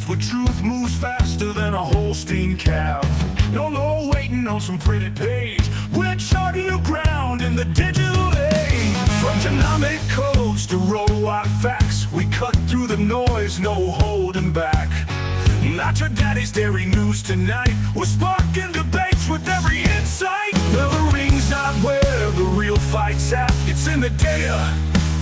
fast, where truth moves faster than a Holstein calf. No waiting on some pretty page. We're charting new ground in the digital age. From genomic codes to robotic facts, we cut through the noise, no holding back. Not your daddy's dairy news tonight. We're sparking debates with every insight. The ring's not where the real fight's at. It's in the data,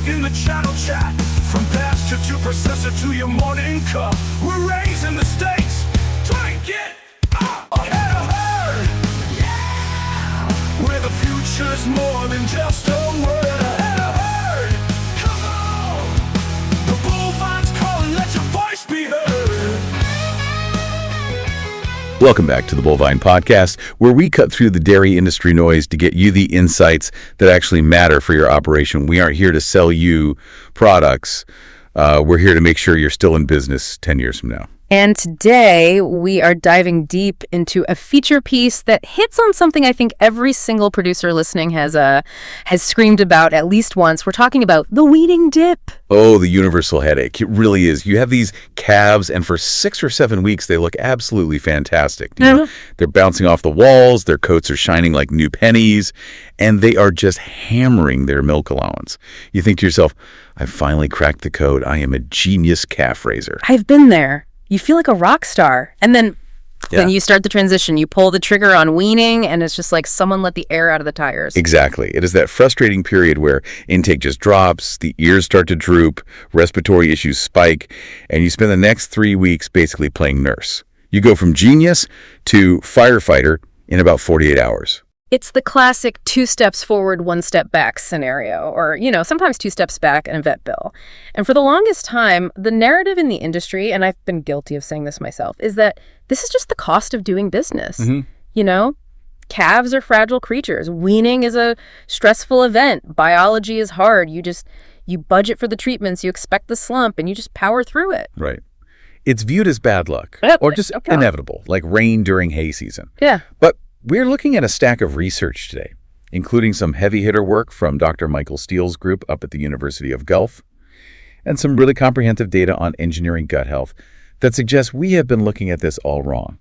in the channel chat. From pasture to processor to your morning cup, we're raising the stakes. Try and get ahead of herd. Yeah! Where the future's more than just a word. Ahead of herd. Come on! The Bullvine's calling, let your voice be heard. Welcome back to the Bullvine Podcast, where we cut through the dairy industry noise to get you the insights that actually matter for your operation. We aren't here to sell you products. We're here to make sure you're still in business 10 years from now. And today, we are diving deep into a feature piece that hits on something I think every single producer listening has screamed about at least once. We're talking about the weaning dip. Oh, the universal headache. It really is. You have these calves, and for 6 or 7 weeks, they look absolutely fantastic. You know, they're bouncing off the walls, their coats are shining like new pennies, and they are just hammering their milk allowance. You think to yourself, I've finally cracked the code. I am a genius calf raiser. I've been there. You feel like a rock star. And then you start the transition. You pull the trigger on weaning, and it's just like someone let the air out of the tires. Exactly. It is that frustrating period where intake just drops, the ears start to droop, respiratory issues spike, and you spend the next 3 weeks basically playing nurse. You go from genius to firefighter in about 48 hours. It's the classic 2 steps forward, 1 step back scenario, or, sometimes 2 steps back and a vet bill. And for the longest time, the narrative in the industry, and I've been guilty of saying this myself, is that this is just the cost of doing business. Calves are fragile creatures. Weaning is a stressful event. Biology is hard. You budget for the treatments, you expect the slump, and you just power through it. Right. It's viewed as bad luck, or just inevitable, like rain during hay season. Yeah. But we're looking at a stack of research today, including some heavy hitter work from Dr. Michael Steele's group up at the University of Guelph, and some really comprehensive data on engineering gut health that suggests we have been looking at this all wrong.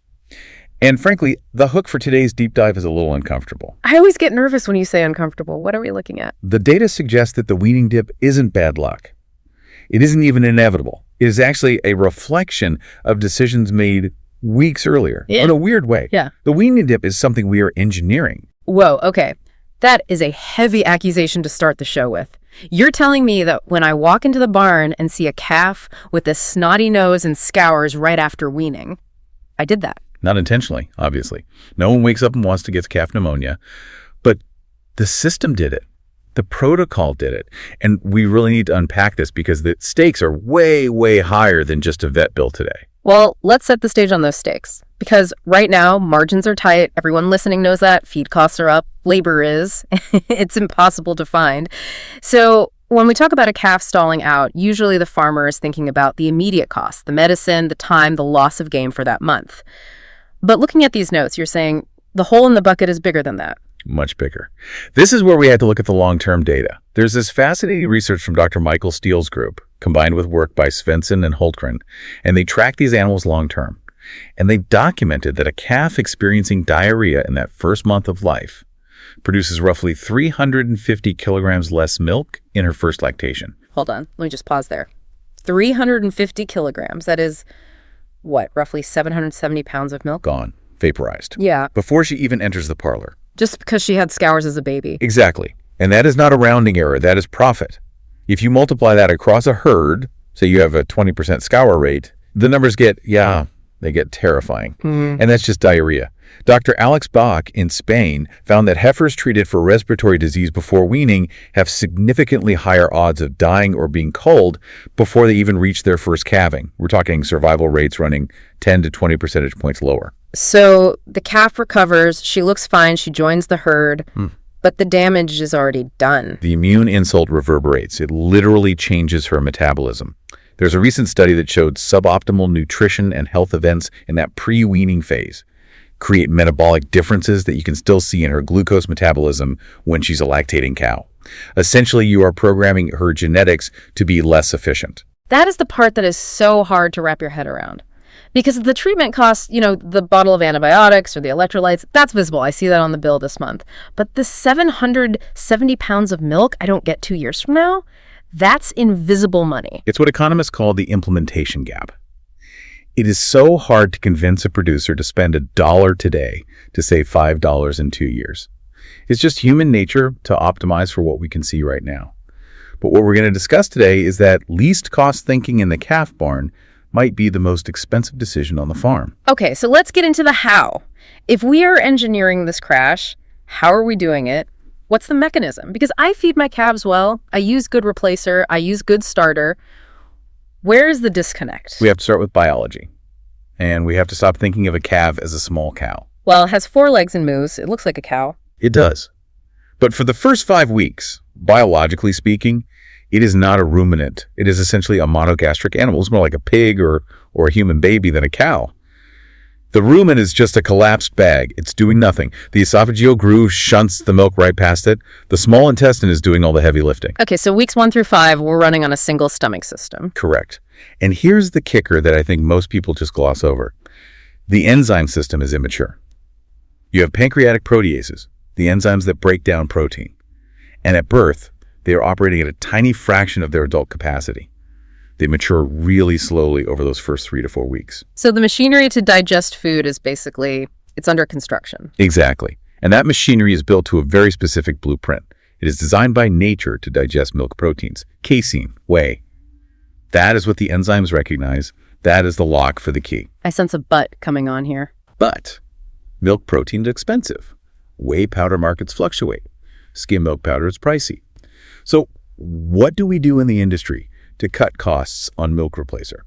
And frankly, the hook for today's deep dive is a little uncomfortable. I always get nervous when you say uncomfortable. What are we looking at? The data suggests that the weaning dip isn't bad luck. It isn't even inevitable. It is actually a reflection of decisions made weeks earlier, in a weird way. Yeah. The weaning dip is something we are engineering. Whoa, okay. That is a heavy accusation to start the show with. You're telling me that when I walk into the barn and see a calf with a snotty nose and scours right after weaning, I did that. Not intentionally, obviously. No one wakes up and wants to get calf pneumonia, but the system did it. The protocol did it. And we really need to unpack this because the stakes are way, way higher than just a vet bill today. Well, let's set the stage on those stakes. Because right now, margins are tight. Everyone listening knows that. Feed costs are up. Labor is. It's impossible to find. So when we talk about a calf stalling out, usually the farmer is thinking about the immediate costs, the medicine, the time, the loss of game for that month. But looking at these notes, you're saying the hole in the bucket is bigger than that. Much bigger. This is where we had to look at the long-term data. There's this fascinating research from Dr. Michael Steele's group, combined with work by Svensson and Holtgren, and they tracked these animals long-term. And they documented that a calf experiencing diarrhea in that first month of life produces roughly 350 kilograms less milk in her first lactation. Hold on. Let me just pause there. 350 kilograms. That is, what, roughly 770 pounds of milk? Gone. Vaporized. Yeah. Before she even enters the parlor. Just because she had scours as a baby. Exactly. And that is not a rounding error. That is profit. If you multiply that across a herd, say you have a 20% scour rate, the numbers get terrifying. And that's just diarrhea. Dr. Alex Bach in Spain found that heifers treated for respiratory disease before weaning have significantly higher odds of dying or being culled before they even reach their first calving. We're talking survival rates running 10 to 20 percentage points lower. So the calf recovers, she looks fine, she joins the herd, but the damage is already done. The immune insult reverberates. It literally changes her metabolism. There's a recent study that showed suboptimal nutrition and health events in that pre-weaning phase create metabolic differences that you can still see in her glucose metabolism when she's a lactating cow. Essentially, you are programming her genetics to be less efficient. That is the part that is so hard to wrap your head around. Because the treatment costs, the bottle of antibiotics or the electrolytes, that's visible. I see that on the bill this month. But the 770 pounds of milk I don't get 2 years from now, that's invisible money. It's what economists call the implementation gap. It is so hard to convince a producer to spend $1 today to save $5 in 2 years. It's just human nature to optimize for what we can see right now. But what we're going to discuss today is that least cost thinking in the calf barn might be the most expensive decision on the farm. Okay, so let's get into the how. If we are engineering this crash, how are we doing it? What's the mechanism? Because I feed my calves well, I use good replacer, I use good starter. Where is the disconnect? We have to start with biology. And we have to stop thinking of a calf as a small cow. Well, it has 4 legs and moves. It looks like a cow. It does. But for the first 5 weeks, biologically speaking, it is not a ruminant. It is essentially a monogastric animal. It's more like a pig or a human baby than a cow. The rumen is just a collapsed bag. It's doing nothing. The esophageal groove shunts the milk right past it. The small intestine is doing all the heavy lifting. Okay, so weeks 1 through 5, we're running on a single stomach system. Correct. And here's the kicker that I think most people just gloss over. The enzyme system is immature. You have pancreatic proteases, the enzymes that break down protein. And at birth, they are operating at a tiny fraction of their adult capacity. They mature really slowly over those first 3 to 4 weeks. So the machinery to digest food is basically, it's under construction. Exactly. And that machinery is built to a very specific blueprint. It is designed by nature to digest milk proteins, casein, whey. That is what the enzymes recognize. That is the lock for the key. I sense a but coming on here. But milk protein is expensive. Whey powder markets fluctuate. Skim milk powder is pricey. So what do we do in the industry to cut costs on milk replacer?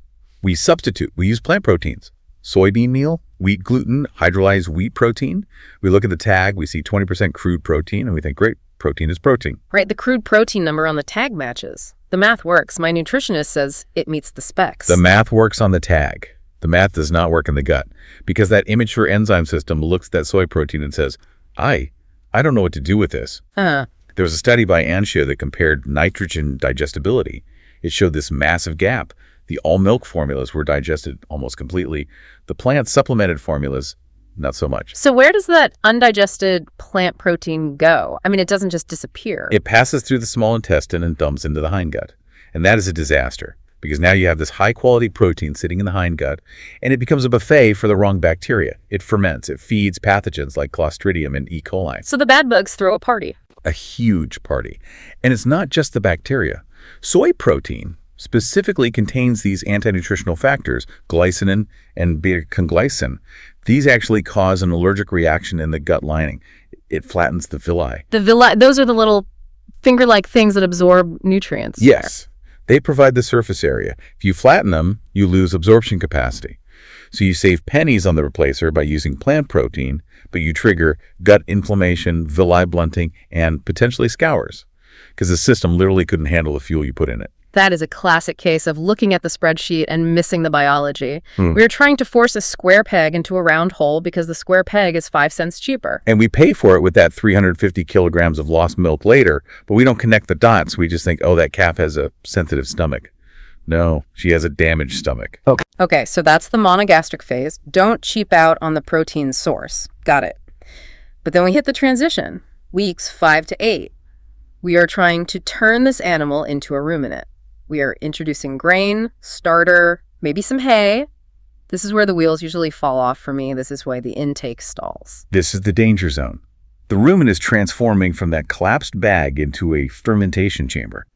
We substitute. We use plant proteins. Soybean meal, wheat gluten, hydrolyzed wheat protein. We look at the tag, we see 20% crude protein, and we think, great, protein is protein. Right, the crude protein number on the tag matches. The math works. My nutritionist says it meets the specs. The math works on the tag. The math does not work in the gut because that immature enzyme system looks at that soy protein and says, I don't know what to do with this. There was a study by Anshia that compared nitrogen digestibility. It showed this massive gap. The all-milk formulas were digested almost completely. The plant supplemented formulas, not so much. So where does that undigested plant protein go? I mean, it doesn't just disappear. It passes through the small intestine and dumps into the hindgut. And that is a disaster because now you have this high-quality protein sitting in the hindgut, and it becomes a buffet for the wrong bacteria. It ferments. It feeds pathogens like Clostridium and E. coli. So the bad bugs throw a party. A huge party. And it's not just the bacteria. Soy protein specifically contains these anti-nutritional factors, glycinin and beta-conglycin. These actually cause an allergic reaction in the gut lining. It flattens the villi. The villi, those are the little finger-like things that absorb nutrients. Yes. They provide the surface area. If you flatten them, you lose absorption capacity. So you save pennies on the replacer by using plant protein, but you trigger gut inflammation, villi blunting, and potentially scours because the system literally couldn't handle the fuel you put in it. That is a classic case of looking at the spreadsheet and missing the biology. We are trying to force a square peg into a round hole because the square peg is 5 cents cheaper. And we pay for it with that 350 kilograms of lost milk later, but we don't connect the dots. We just think, oh, that calf has a sensitive stomach. No, she has a damaged stomach. Okay, so that's the monogastric phase. Don't cheap out on the protein source. Got it. But then we hit the transition, weeks 5 to 8. We are trying to turn this animal into a ruminant. We are introducing grain, starter, maybe some hay. This is where the wheels usually fall off for me. This is why the intake stalls. This is the danger zone. The rumen is transforming from that collapsed bag into a fermentation chamber.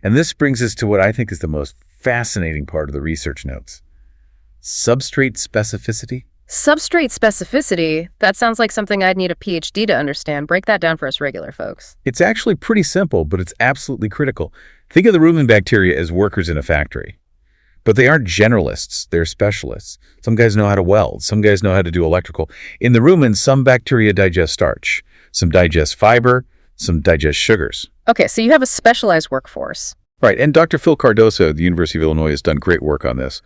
And this brings us to what I think is the most fascinating part of the research notes. Substrate specificity. Substrate specificity? That sounds like something I'd need a PhD to understand. Break that down for us regular folks. It's actually pretty simple, but it's absolutely critical. Think of the rumen bacteria as workers in a factory. But they aren't generalists, they're specialists. Some guys know how to weld, some guys know how to do electrical. In the rumen, some bacteria digest starch, some digest fiber, some digest sugars. Okay, so you have a specialized workforce. Right, and Dr. Phil Cardoso at the University of Illinois has done great work on this.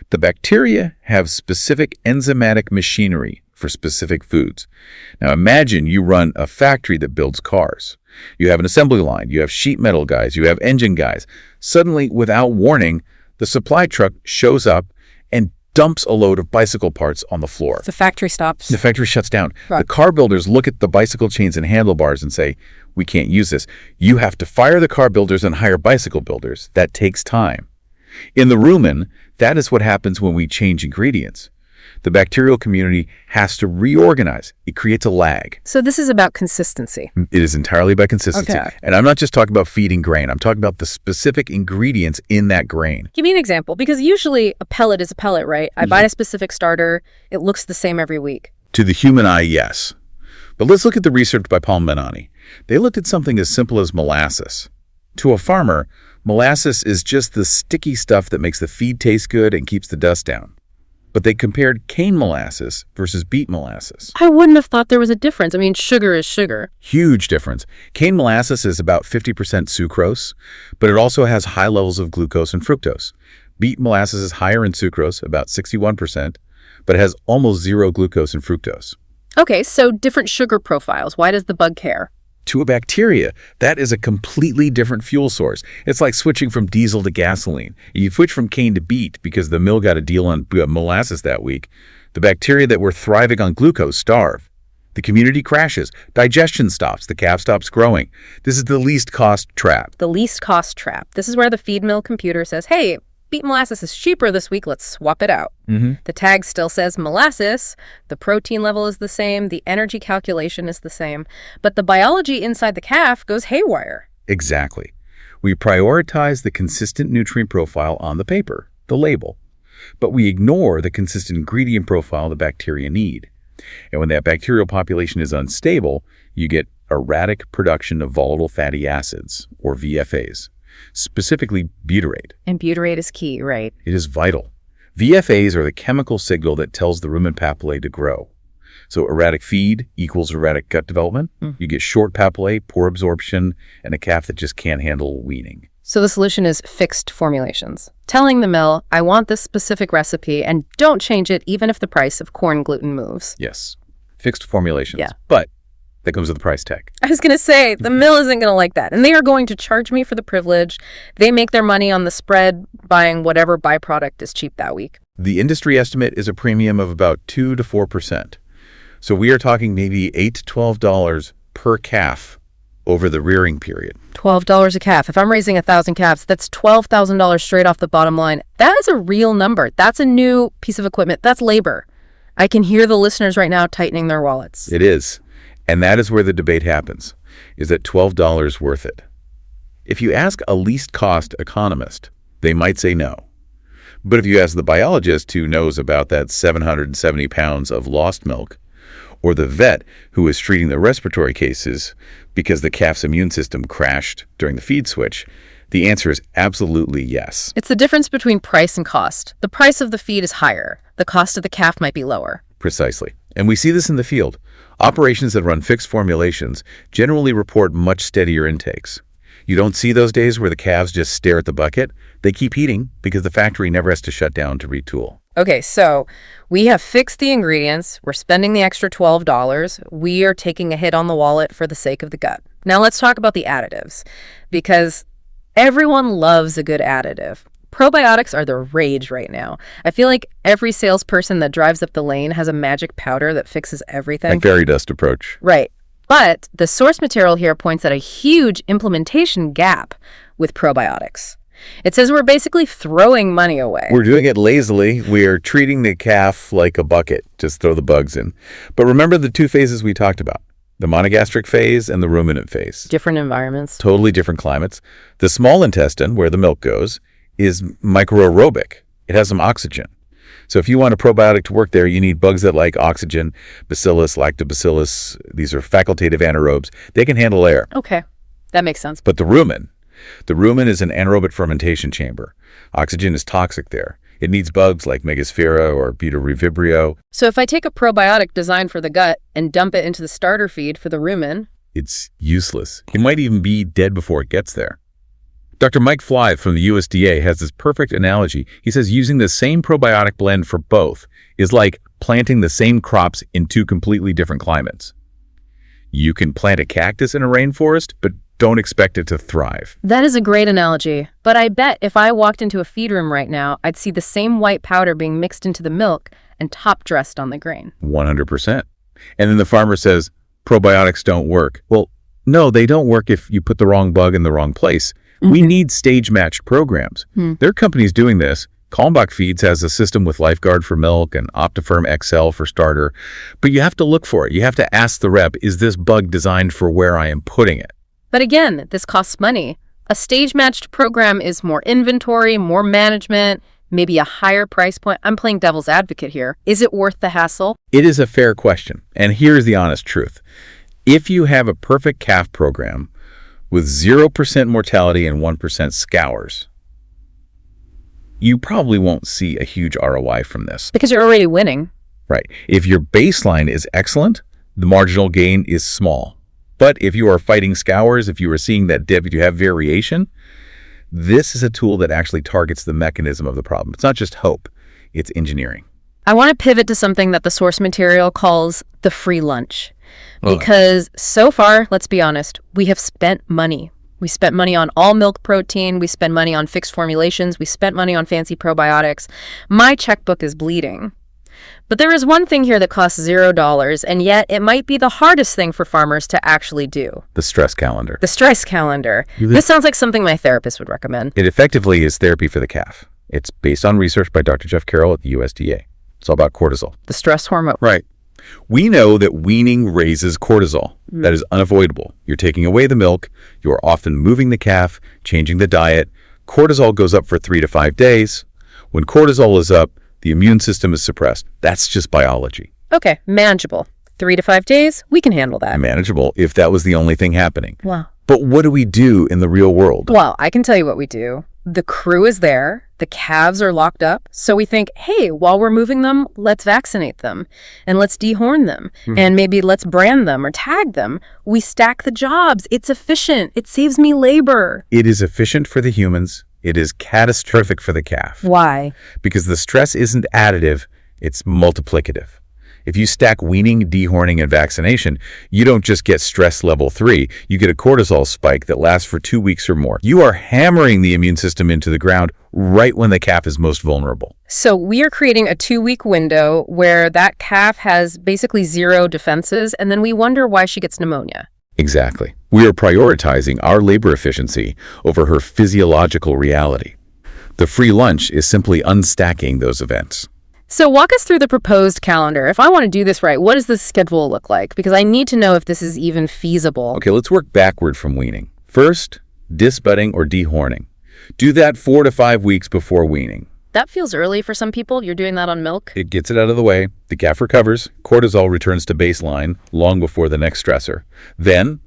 The bacteria have specific enzymatic machinery for specific foods. Now imagine you run a factory that builds cars. You have an assembly line, you have sheet metal guys, you have engine guys. Suddenly, without warning, the supply truck shows up and dumps a load of bicycle parts on the floor. The factory stops. The factory shuts down. Right. The car builders look at the bicycle chains and handlebars and say, we can't use this. You have to fire the car builders and hire bicycle builders. That takes time. In the rumen, that is what happens when we change ingredients. The bacterial community has to reorganize. It creates a lag. So this is about consistency. It is entirely about consistency. Okay. And I'm not just talking about feeding grain. I'm talking about the specific ingredients in that grain. Give me an example, because usually a pellet is a pellet, right? I buy a specific starter. It looks the same every week. To the human eye, yes. But let's look at the research by Paul Menani. They looked at something as simple as molasses. To a farmer, molasses is just the sticky stuff that makes the feed taste good and keeps the dust down. But they compared cane molasses versus beet molasses. I wouldn't have thought there was a difference. I mean, sugar is sugar. Huge difference. Cane molasses is about 50% sucrose, but it also has high levels of glucose and fructose. Beet molasses is higher in sucrose, about 61%, but it has almost zero glucose and fructose. Okay, so different sugar profiles. Why does the bug care? To a bacteria, that is a completely different fuel source. It's like switching from diesel to gasoline. You switch from cane to beet because the mill got a deal on molasses that week. The bacteria that were thriving on glucose starve. The community crashes. Digestion stops. The calf stops growing. This is the least cost trap. The least cost trap. This is where the feed mill computer says, hey, beet molasses is cheaper this week. Let's swap it out. The tag still says molasses. The protein level is the same. The energy calculation is the same. But the biology inside the calf goes haywire. Exactly. We prioritize the consistent nutrient profile on the paper, the label, but we ignore the consistent ingredient profile the bacteria need. And when that bacterial population is unstable, you get erratic production of volatile fatty acids, or VFAs, specifically butyrate. And butyrate is key, right? It is vital. VFAs are the chemical signal that tells the rumen papillae to grow. So erratic feed equals erratic gut development. You get short papillae, poor absorption, and a calf that just can't handle weaning. So the solution is fixed formulations. Telling the mill, I want this specific recipe and don't change it even if the price of corn gluten moves. Yes, fixed formulations. Yeah. But that comes with a price tag. I was going to say, the mill isn't going to like that. And they are going to charge me for the privilege. They make their money on the spread, buying whatever byproduct is cheap that week. The industry estimate is a premium of about 2 to 4%. So we are talking maybe $8 to $12 per calf over the rearing period. $12 a calf. If I'm raising 1,000 calves, that's $12,000 straight off the bottom line. That is a real number. That's a new piece of equipment. That's labor. I can hear the listeners right now tightening their wallets. It is. And that is where the debate happens. Is that $12 worth it? If you ask a least cost economist, they might say no. But if you ask the biologist who knows about that 770 pounds of lost milk, or the vet who is treating the respiratory cases because the calf's immune system crashed during the feed switch, the answer is absolutely yes. It's the difference between price and cost. The price of the feed is higher. The cost of the calf might be lower. Precisely. And we see this in the field. Operations that run fixed formulations generally report much steadier intakes. You don't see those days where the calves just stare at the bucket. They keep eating because the factory never has to shut down to retool. Okay, so we have fixed the ingredients. We're spending the extra $12. We are taking a hit on the wallet for the sake of the gut. Now let's talk about the additives, because everyone loves a good additive. Probiotics are the rage right now. I feel like every salesperson that drives up the lane has a magic powder that fixes everything. Like fairy dust approach. Right. But the source material here points at a huge implementation gap with probiotics. It says we're basically throwing money away. We're doing it lazily. We're treating the calf like a bucket. Just throw the bugs in. But remember the two phases we talked about, the monogastric phase and the ruminant phase. Different environments. Totally different climates. The small intestine, where the milk goes, is microaerobic. It has some oxygen. So if you want a probiotic to work there, you need bugs that like oxygen, bacillus, lactobacillus. These are facultative anaerobes. They can handle air. Okay, that makes sense. But the rumen is an anaerobic fermentation chamber. Oxygen is toxic there. It needs bugs like Megasphaera or Beta-revibrio. So if I take a probiotic designed for the gut and dump it into the starter feed for the rumen, it's useless. It might even be dead before it gets there. Dr. Mike Fly from the USDA has this perfect analogy. He says using the same probiotic blend for both is like planting the same crops in two completely different climates. You can plant a cactus in a rainforest, but don't expect it to thrive. That is a great analogy, but I bet if I walked into a feed room right now, I'd see the same white powder being mixed into the milk and top-dressed on the grain. 100%. And then the farmer says, probiotics don't work. Well, no, they don't work if you put the wrong bug in the wrong place. We need stage-matched programs. There are companies doing this. Kalmbach Feeds has a system with Lifeguard for milk and Optifirm XL for starter, but you have to look for it. You have to ask the rep, is this bug designed for where I am putting it? But again, this costs money. A stage-matched program is more inventory, more management, maybe a higher price point. I'm playing devil's advocate here. Is it worth the hassle? It is a fair question, and here's the honest truth. If you have a perfect calf program with 0% mortality and 1% scours, you probably won't see a huge ROI from this. Because you're already winning. Right. If your baseline is excellent, the marginal gain is small. But if you are fighting scours, if you are seeing that dip, if you have variation, this is a tool that actually targets the mechanism of the problem. It's not just hope, it's engineering. I want to pivot to something that the source material calls the free lunch. Because so far, let's be honest, we have spent money. We spent money on all milk protein. We spent money on fixed formulations. We spent money on fancy probiotics. My checkbook is bleeding. But there is one thing here that costs $0, and yet it might be the hardest thing for farmers to actually do. The stress calendar. The stress calendar. This sounds like something my therapist would recommend. It effectively is therapy for the calf. It's based on research by Dr. Jeff Carroll at the USDA. It's all about cortisol. The stress hormone. Right. We know that weaning raises cortisol. That is unavoidable. You're taking away the milk. You are often moving the calf, changing the diet. Cortisol goes up for 3 to 5 days. When cortisol is up, the immune system is suppressed. That's just biology. Okay, manageable. 3 to 5 days, we can handle that. Manageable if that was the only thing happening. Wow. But what do we do in the real world? Well, I can tell you what we do. The crew is there. The calves are locked up. So we think, hey, while we're moving them, let's vaccinate them and let's dehorn them and maybe let's brand them or tag them. We stack the jobs. It's efficient. It saves me labor. It is efficient for the humans. It is catastrophic for the calf. Why? Because the stress isn't additive, it's multiplicative. If you stack weaning, dehorning, and vaccination, you don't just get stress level 3. You get a cortisol spike that lasts for 2 weeks or more. You are hammering the immune system into the ground right when the calf is most vulnerable. So we are creating a 2-week window where that calf has basically 0 defenses, and then we wonder why she gets pneumonia. Exactly. We are prioritizing our labor efficiency over her physiological reality. The free lunch is simply unstacking those events. So walk us through the proposed calendar. If I want to do this right, what does the schedule look like? Because I need to know if this is even feasible. Okay, let's work backward from weaning. First, disbudding or dehorning. Do that 4 to 5 weeks before weaning. That feels early for some people. You're doing that on milk? It gets it out of the way. The calf recovers. Cortisol returns to baseline long before the next stressor. Then,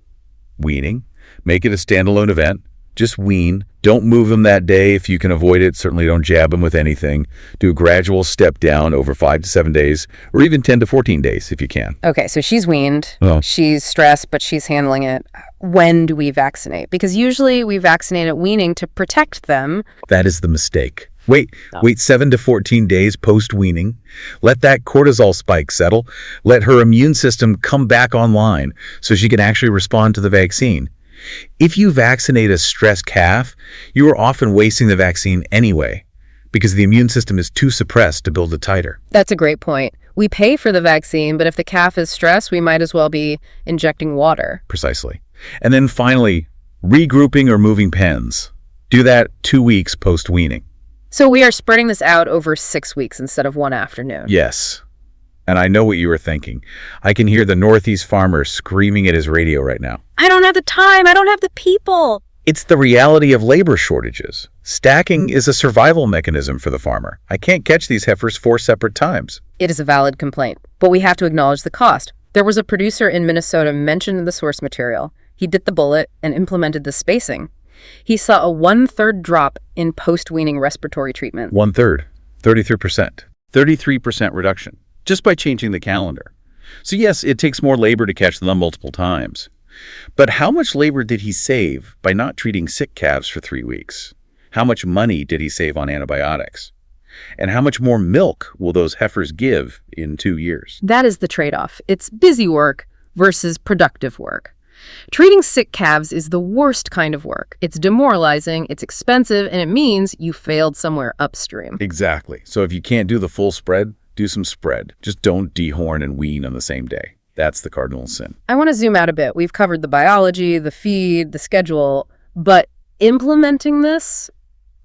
weaning. Make it a standalone event. Just wean. Don't move them that day if you can avoid it. Certainly don't jab them with anything. Do a gradual step down over 5 to 7 days, or even 10 to 14 days if you can. Okay, so she's weaned. Oh. She's stressed, but she's handling it. When do we vaccinate? Because usually we vaccinate at weaning to protect them. That is the mistake. Wait 7 to 14 days post-weaning. Let that cortisol spike settle. Let her immune system come back online so she can actually respond to the vaccine. If you vaccinate a stressed calf, you are often wasting the vaccine anyway because the immune system is too suppressed to build it tighter. That's a great point. We pay for the vaccine, but if the calf is stressed, we might as well be injecting water. Precisely. And then finally, regrouping or moving pens. Do that 2 weeks post-weaning. So we are spreading this out over 6 weeks instead of one afternoon. Yes. And I know what you were thinking. I can hear the Northeast farmer screaming at his radio right now. I don't have the time. I don't have the people. It's the reality of labor shortages. Stacking is a survival mechanism for the farmer. I can't catch these heifers 4 separate times. It is a valid complaint, but we have to acknowledge the cost. There was a producer in Minnesota mentioned in the source material. He bit the bullet and implemented the spacing. He saw a 1/3 drop in post-weaning respiratory treatment. 1/3, 33%. 33% reduction, just by changing the calendar. So yes, it takes more labor to catch them multiple times. But how much labor did he save by not treating sick calves for 3 weeks? How much money did he save on antibiotics? And how much more milk will those heifers give in 2 years? That is the trade-off. It's busy work versus productive work. Treating sick calves is the worst kind of work. It's demoralizing, it's expensive, and it means you failed somewhere upstream. Exactly. So if you can't do the full spread, do some spread. Just don't dehorn and wean on the same day. That's the cardinal sin. I want to zoom out a bit. We've covered the biology, the feed, the schedule, but implementing this,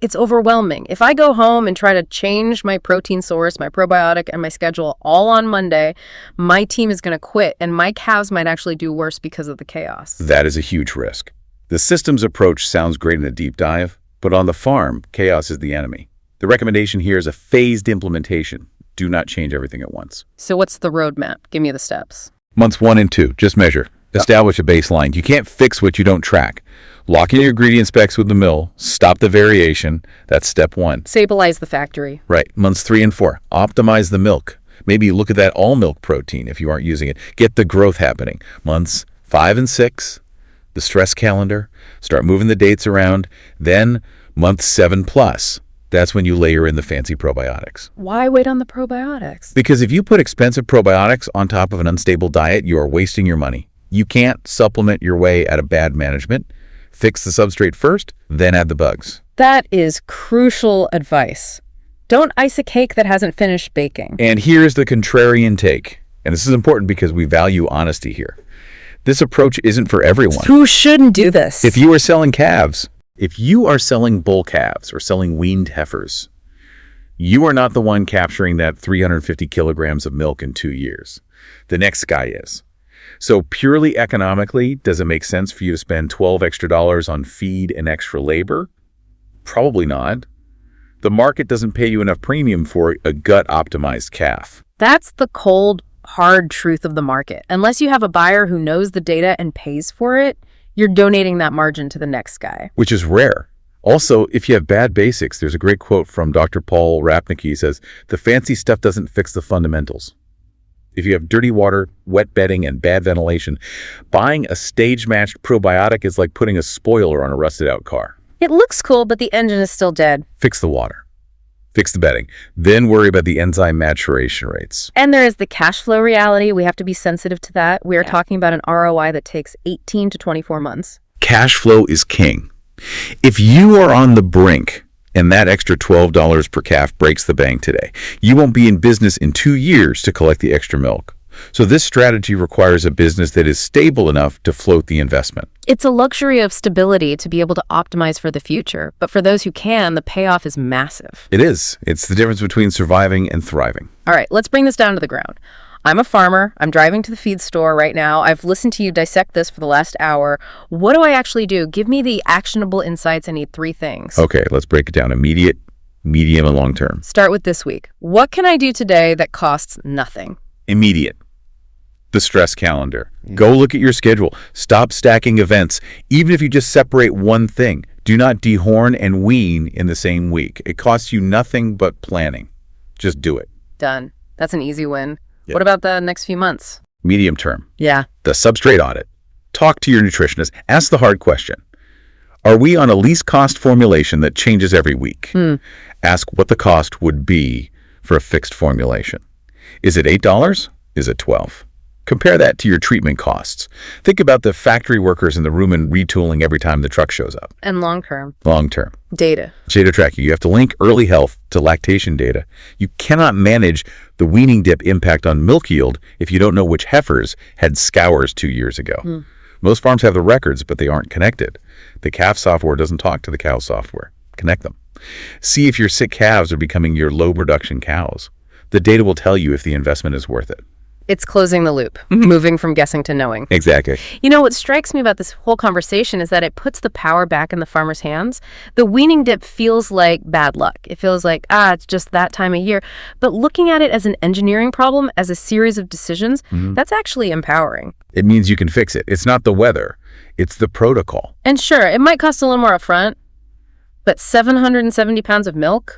it's overwhelming. If I go home and try to change my protein source, my probiotic, and my schedule all on Monday, my team is going to quit, and my calves might actually do worse because of the chaos. That is a huge risk. The systems approach sounds great in a deep dive, but on the farm, chaos is the enemy. The recommendation here is a phased implementation. Do not change everything at once. So what's the roadmap? Give me the steps. Months 1 and 2, just measure. Establish a baseline. You can't fix what you don't track. Lock in your ingredient specs with the mill. Stop the variation. That's step 1. Stabilize the factory. Right. Months 3 and 4, optimize the milk. Maybe look at that all milk protein if you aren't using it. Get the growth happening. Months 5 and 6, the stress calendar. Start moving the dates around. Then month 7 plus. That's when you layer in the fancy probiotics. Why wait on the probiotics? Because if you put expensive probiotics on top of an unstable diet, you are wasting your money. You can't supplement your way out of bad management. Fix the substrate first, then add the bugs. That is crucial advice. Don't ice a cake that hasn't finished baking. And here's the contrarian take. And this is important because we value honesty here. This approach isn't for everyone. Who shouldn't do this? If you are selling calves, if you are selling bull calves or selling weaned heifers, you are not the one capturing that 350 kilograms of milk in 2 years. The next guy is. So purely economically, does it make sense for you to spend $12 extra on feed and extra labor? Probably not. The market doesn't pay you enough premium for a gut-optimized calf. That's the cold, hard truth of the market. Unless you have a buyer who knows the data and pays for it, you're donating that margin to the next guy. Which is rare. Also, if you have bad basics, there's a great quote from Dr. Paul Rapnicki. He says, the fancy stuff doesn't fix the fundamentals. If you have dirty water, wet bedding, and bad ventilation, buying a stage-matched probiotic is like putting a spoiler on a rusted-out car. It looks cool, but the engine is still dead. Fix the water. Fix the bedding. Then worry about the enzyme maturation rates. And there is the cash flow reality. We have to be sensitive to that. We are talking about an ROI that takes 18 to 24 months. Cash flow is king. If you are on the brink and that extra $12 per calf breaks the bank today, you won't be in business in 2 years to collect the extra milk. So this strategy requires a business that is stable enough to float the investment. It's a luxury of stability to be able to optimize for the future. But for those who can, the payoff is massive. It is. It's the difference between surviving and thriving. All right, let's bring this down to the ground. I'm a farmer. I'm driving to the feed store right now. I've listened to you dissect this for the last hour. What do I actually do? Give me the actionable insights. I need 3 things. Okay, let's break it down. Immediate, medium, and long term. Start with this week. What can I do today that costs nothing? Immediate. The stress calendar. Go look at your schedule. Stop stacking events. Even if you just separate one thing, do not dehorn and wean in the same week. It costs you nothing but planning. Just do it. Done. That's an easy win. Yep. What about the next few months? Medium term. Yeah. The substrate audit. Talk to your nutritionist. Ask the hard question. Are we on a least cost formulation that changes every week? Ask what the cost would be for a fixed formulation. Is it $8? Is it $12? Compare that to your treatment costs. Think about the factory workers in the room and retooling every time the truck shows up. And long term? Long term. Data. Data tracking. You have to link early health to lactation data. You cannot manage the weaning dip impact on milk yield if you don't know which heifers had scours 2 years ago. Most farms have the records, but they aren't connected. The calf software doesn't talk to the cow software. Connect them. See if your sick calves are becoming your low production cows. The data will tell you if the investment is worth it. It's closing the loop, moving from guessing to knowing. Exactly. You know, what strikes me about this whole conversation is that it puts the power back in the farmer's hands. The weaning dip feels like bad luck. It feels like, it's just that time of year. But looking at it as an engineering problem, as a series of decisions, that's actually empowering. It means you can fix it. It's not the weather. It's the protocol. And sure, it might cost a little more upfront, but 770 pounds of milk?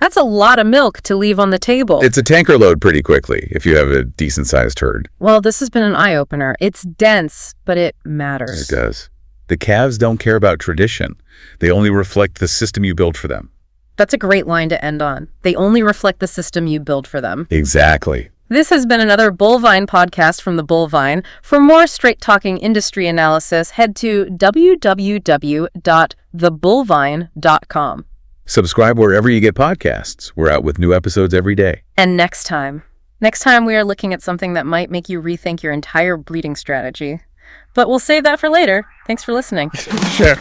That's a lot of milk to leave on the table. It's a tanker load pretty quickly if you have a decent-sized herd. Well, this has been an eye-opener. It's dense, but it matters. It does. The calves don't care about tradition. They only reflect the system you build for them. That's a great line to end on. They only reflect the system you build for them. Exactly. This has been another Bullvine podcast from the Bullvine. For more straight-talking industry analysis, head to www.thebullvine.com. Subscribe wherever you get podcasts. We're out with new episodes every day. And next time we are looking at something that might make you rethink your entire breeding strategy. But we'll save that for later. Thanks for listening. Sure.